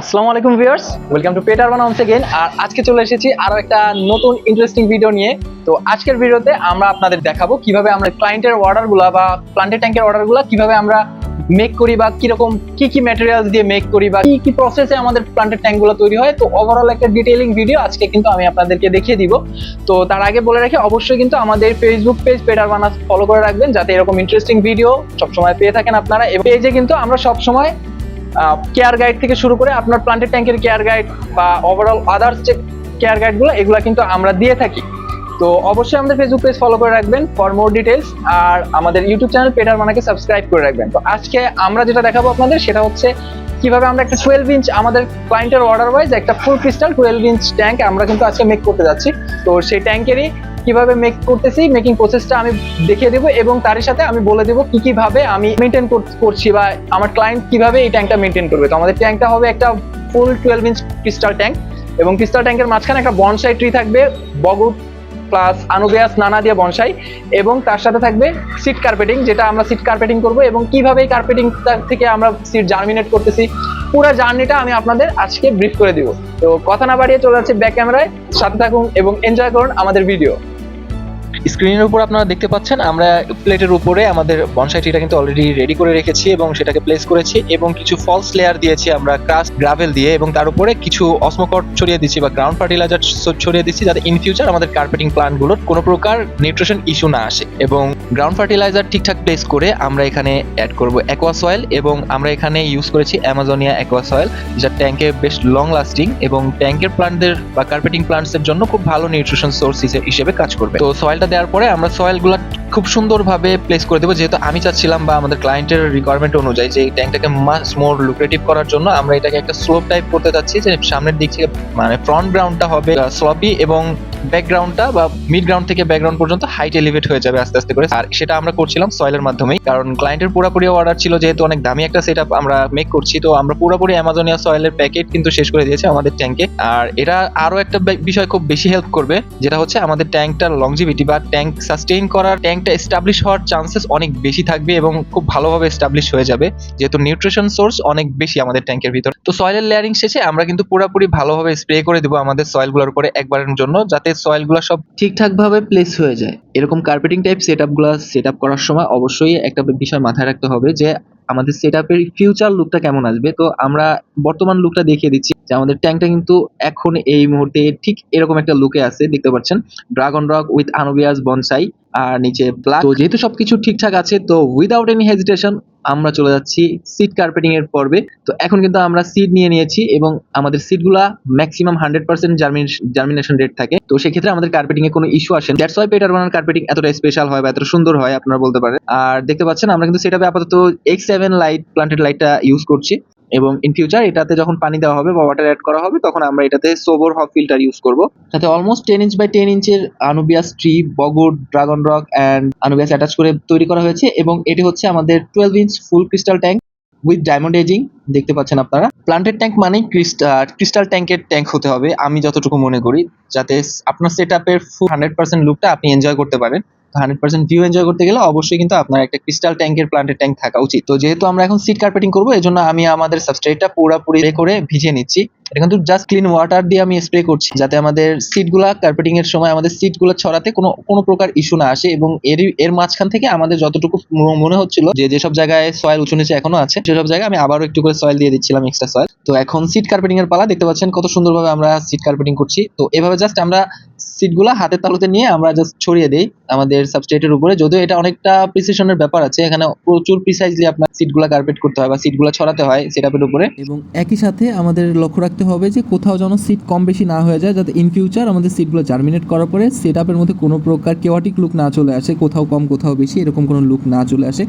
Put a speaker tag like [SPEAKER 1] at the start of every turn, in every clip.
[SPEAKER 1] আসসালামু আলাইকুম viewers, welcome to Pet Urban once again. আর আজকে চলে এসেছি আরো একটা নতুন ইন্টারেস্টিং ভিডিও নিয়ে। তো আজকের ভিডিওতে আমরা আপনাদের দেখাবো কিভাবে আমরা ক্লায়েন্টের অর্ডারগুলো বা প্লান্টের ট্যাঙ্কের অর্ডারগুলো কিভাবে আমরা মেক করি বা কিরকম কি ম্যাটেরিয়ালস দিয়ে মেক করি বা কি প্রসেসে আমাদের প্লান্টের ট্যাঙ্কগুলো তৈরি হয়। তো ওভারঅল একটা ডিটেইলিং ভিডিও আজকে কিন্তু আমি আপনাদেরকে দেখিয়ে দিব। তো তার আগে বলে রাখি, অবশ্যই কিন্তু আমাদের ফেসবুক পেজ পেট আরবান ফলো করে রাখবেন, যাতে এরকম ইন্টারেস্টিং ভিডিও সবসময় পেয়ে থাকেন আপনারা। এবং পেজে কিন্তু আমরা সবসময় কেয়ার গাইড থেকে শুরু করে আপনার প্লান্টের ট্যাঙ্কের কেয়ার গাইড বা ওভারঅল আদার্স যে কেয়ার গাইডগুলো এগুলো কিন্তু আমরা দিয়ে থাকি। তো অবশ্যই আমাদের ফেসবুক পেজ ফলো করে রাখবেন ফর মোর ডিটেলস, আর আমাদের ইউটিউব চ্যানেল পেট আরবানকে সাবস্ক্রাইব করে রাখবেন। তো আজকে আমরা যেটা দেখাবো আপনাদের সেটা হচ্ছে কিভাবে আমরা একটা 12 ইঞ্চ আমাদের ক্লায়েন্টের অর্ডার ওয়াইজ একটা ফুল ক্রিস্টাল 12 ইঞ্চ ট্যাঙ্ক আমরা কিন্তু আজকে মেক করতে যাচ্ছি। তো সেই ট্যাঙ্কেরই কিভাবে মেক করতেছি, মেকিং প্রসেসটা আমি দেখিয়ে দেবো এবং তারই সাথে আমি বলে দেবো কি কিভাবে আমি মেনটেন করছি বা আমার ক্লায়েন্ট কিভাবে এই ট্যাঙ্কটা মেনটেন করবে। তো আমাদের ট্যাঙ্কটা হবে একটা ফুল 12 ইঞ্চ ক্রিস্টাল ট্যাঙ্ক, এবং ক্রিস্টাল ট্যাঙ্কের মাঝখানে একটা বনসাই ট্রি থাকবে, বগুড প্লাস আনুবিয়াস নানা দিয়ে বনসাই, এবং তার সাথে থাকবে সিড কার্পেটিং, যেটা আমরা সিড কার্পেটিং করব এবং কিভাবে এই কার্পেটিং থেকে আমরা সিড জার্মিনেট করতেছি পুরো জার্নিটা আমি আপনাদের আজকে ব্রিফ করে দিব। তো কথা না বাড়িয়ে চলে যাচ্ছে ব্যাক ক্যামেরায়, সাথে থাকুন এবং এনজয় করুন আমাদের ভিডিও। স্ক্রিনের উপর আপনারা দেখতে পাচ্ছেন আমরা প্লেটের উপরে আমাদের বনসাই ট্রিটা কিন্তু অলরেডি রেডি করে রেখেছি এবং সেটাকে প্লেস করেছি, এবং কিছু ফলস লেয়ার দিয়েছি আমরা ক্রাস্ট গ্রাভেল দিয়ে, এবং তার উপরে কিছু অসমোকট ছড়িয়ে দিচ্ছি বা গ্রাউন্ড ফার্টিলাইজার ছড়িয়ে দিচ্ছি, যাতে ইন ফিউচার আমাদের কার্পেটিং প্ল্যান্টগুলোর কোনো প্রকার নিউট্রিশন ইস্যু না আসে। এবং গ্রাউন্ড ফার্টিলাইজার ঠিকঠাক প্লেস করে আমরা এখানে অ্যাড করব অ্যাকোয়া সয়েল, এবং আমরা এখানে ইউজ করেছি অ্যামাজনিয়া অ্যাকোয়া সয়েল, যেটা ট্যাঙ্কে বেশ লং লাস্টিং এবং ট্যাঙ্কের প্ল্যান্টদের বা কার্পেটিং প্ল্যান্টসের জন্য খুব ভালো নিউট্রিশন সোর্স হিসেবে কাজ করবে। তো সয়েলটা দেওয়ার পরে আমরা সয়েলগুলো খুব সুন্দরভাবে প্লেস করে দেবো, যেহেতু আমি চাচ্ছিলাম বা আমাদের ক্লায়েন্টের রিকোয়ারমেন্ট অনুযায়ী যে এই ট্যাঙ্কটাকে মাস মোর লুক্রেটিভ করার জন্য আমরা এটাকে একটা স্লোপ টাইপ করতে চাচ্ছি, যে সামনের দিক থেকে মানে ফ্রন্ট গ্রাউন্ডটা হবে স্লপি এবং ব্যাকগ্রাউন্ডটা বা মিড গ্রাউন্ড থেকে ব্যাকগ্রাউন্ড পর্যন্ত হাইট এলিভেট হয়ে যাবে আস্তে আস্তে করে। আর সেটা আমরা করছিলাম সয়েলের মাধ্যমেই, কারণ ক্লায়েন্টের পুরোপুরি অর্ডার ছিল, যেহেতু অনেক দামি একটা সেটআপ আমরা মেক করছি। তো আমরা পুরোপুরি অ্যামাজনিয়া সয়েলের প্যাকেট কিন্তু শেষ করে দিয়েছি আমাদের ট্যাঙ্কে। আর এটা আরো একটা বিষয় খুব বেশি হেল্প করবে, যেটা হচ্ছে আমাদের ট্যাঙ্কটার লংজিভিটি বা ট্যাঙ্ক সাস্টেইন করার, ট্যাঙ্কটা এস্টাবলিশ হওয়ার চান্সেস অনেক বেশি থাকবে এবং খুব ভালোভাবে এস্টাবলিশ হয়ে যাবে, যেহেতু নিউট্রিশন সোর্স অনেক বেশি আমাদের ট্যাঙ্কের ভিতর। তো সয়েলের লেয়ারিং শেষে আমরা কিন্তু পুরোপুরি ভালোভাবে স্প্রে করে দেবো আমাদের সয়েলগুলোর উপরে একবারের জন্য, যাতে সয়েলগুলো সব ঠিকঠাক ভাবে প্লেস হয়ে যায়। এরকম কার্পেটিং টাইপ সেটআপগুলো সেটআপ করার সময় অবশ্যই একটা বিষয় মাথায় রাখতে হবে, যে আমাদের সেটআপের ফিউচার লুকটা কেমন আসবে। তো আমরা বর্তমান লুকটা দেখিয়ে দিচ্ছি, যে আমাদের ট্যাঙ্কটা কিন্তু এখন এই মুহূর্তে ঠিক এরকম একটা লুকে আছে, দেখতে পাচ্ছেন dragon rock with anubias bonsai আর নিচে ব্ল্যাক। তো যেহেতু সবকিছু ঠিকঠাক আছে, তো উইদাউট এনি হেজিটেশন আমরা চলে যাচ্ছি সিড কার্পেটিং এর পর্বে। তো এখন কিন্তু আমরা সিড নিয়ে নিয়েছি এবং আমাদের সিডগুলা ম্যাক্সিমাম 100% জার্মিনেশন রেট থাকে। তো সেক্ষেত্রে আমাদের কার্পেটিং এ কোনো ইস্যু আসে না। দ্যাটস ওয়াই পেট আরবান কার্পেটিং এতটা স্পেশাল হয় বা এত সুন্দর হয় আপনারা বলতে পারেন। আর দেখতে পাচ্ছেন আমরা কিন্তু সেটাতে আপাতত X7 লাইট প্লান্টেড লাইটটা ইউজ করছি, এবং ইন ফিউচার এটাতে যখন পানি দেওয়া হবে বা ওয়াটার অ্যাড করা হবে তখন আমরা এটাতে সোবর হপ ফিল্টার ইউজ করব। সাথে অলমোস্ট 10 ইঞ্চ বাই 10 ইঞ্চের anubias tree, bogwood, dragon rock and anubias attach করে তৈরি করা হয়েছে, এবং এটি হচ্ছে আমাদের 12 inch full crystal tank with diamond edging. দেখতে পাচ্ছেন আপনারা, প্লান্টেড ট্যাঙ্ক মানে ক্রিস্টাল ট্যাঙ্কের ট্যাঙ্ক হতে হবে আমি যতটুকু মনে করি, যাতে আপনার সেটআপের ফুল 100% লুকটা আপনি এনজয় করতে পারেন। 100% ভিউ এনজয় করতে গেলে অবশ্যই কিন্তু আপনার একটা ক্রিস্টাল ট্যাঙ্কের প্লান্টেড ট্যাঙ্ক থাকা উচিত। তো যেহেতু আমরা এখন সিড কার্পেটিং করবো, এজন্য আমি আমাদের সাবস্ট্রেটটা পুরোপুরি স্প্রে করে ভিজিয়ে নিচ্ছি। এটা কিন্তু জাস্ট ক্লিন ওয়াটার দিয়ে আমি স্প্রে করছি, যাতে আমাদের সিডগুলা কার্পেটিং এর সময় আমাদের সিডগুলো ছড়াতে কোনো প্রকার ইস্যু না আসে। এবং এর মাঝখান থেকে আমাদের যতটুকু মনে হচ্ছিল যে যেসব জায়গায় সয়েল উঁচু নিচে এখনো আছে, সেসব জায়গায় আমি আবারও একটু করে সয়েল দিয়ে দিচ্ছিলাম, এক্সট্রা সয়েল। তো এখন সিড কার্পেটিং এর পালা। দেখতে পাচ্ছেন কত সুন্দরভাবে আমরা সিড কার্পেটিং করছি। তো এভাবে জাস্ট আমরা সিডগুলা হাতের তালুতে নিয়ে আমরা জাস্ট ছড়িয়ে দেই আমাদের সাবস্ট্রেটের উপরে। যদিও এটা অনেকটা প্রিসিশনের ব্যাপার আছে, এখানে প্রচুর প্রিসাইজলি আপনার সিডগুলা কার্পেট করতে হয় বা সিডগুলা ছড়াতে হয় সেটআপের উপরে।
[SPEAKER 2] এবং একই সাথে আমাদের লক্ষ্য রাখতে হবে যে কোথাও যেন সিট কম বেশি না হয়ে যায়, যাতে ইন ফিউচার আমাদের সিটগুলো জার্মিনেট করার পরে সেটআপের মধ্যে কোনো প্রকার কেওয়াটিক লুক না চলে আসে, কোথাও কম কোথাও বেশি এরকম কোনো লুক না চলে আসে।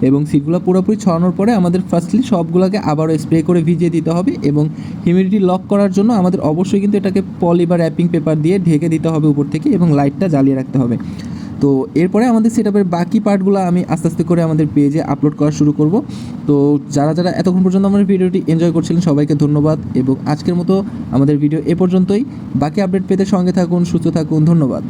[SPEAKER 2] এবং সিটগুলো পুরোপুরি ছড়ানোর পরে আমাদের ফার্স্টলি সবগুলোকে আবারও স্প্রে করে ভিজিয়ে দিতে হবে, এবং হিউমিডিটি লক করার জন্য আমাদের অবশ্যই কিন্তু এটাকে পলি বা র্যাপিং পেপার দিয়ে ঢেকে দিতে হবে উপর থেকে, এবং লাইটটা জ্বালিয়ে রাখতে হবে। তো এরপরে আমাদের সেটআপের বাকি পার্টগুলো আমি আস্তে আস্তে করে আমাদের পেজে আপলোড করা শুরু করব। তো যারা এতক্ষণ পর্যন্ত আমার ভিডিওটি এনজয় করছিলেন সবাইকে ধন্যবাদ, এবং আজকের মতো আমাদের ভিডিও এ পর্যন্তই। বাকি আপডেট পেতে সঙ্গে থাকুন, সুস্থ থাকুন, ধন্যবাদ।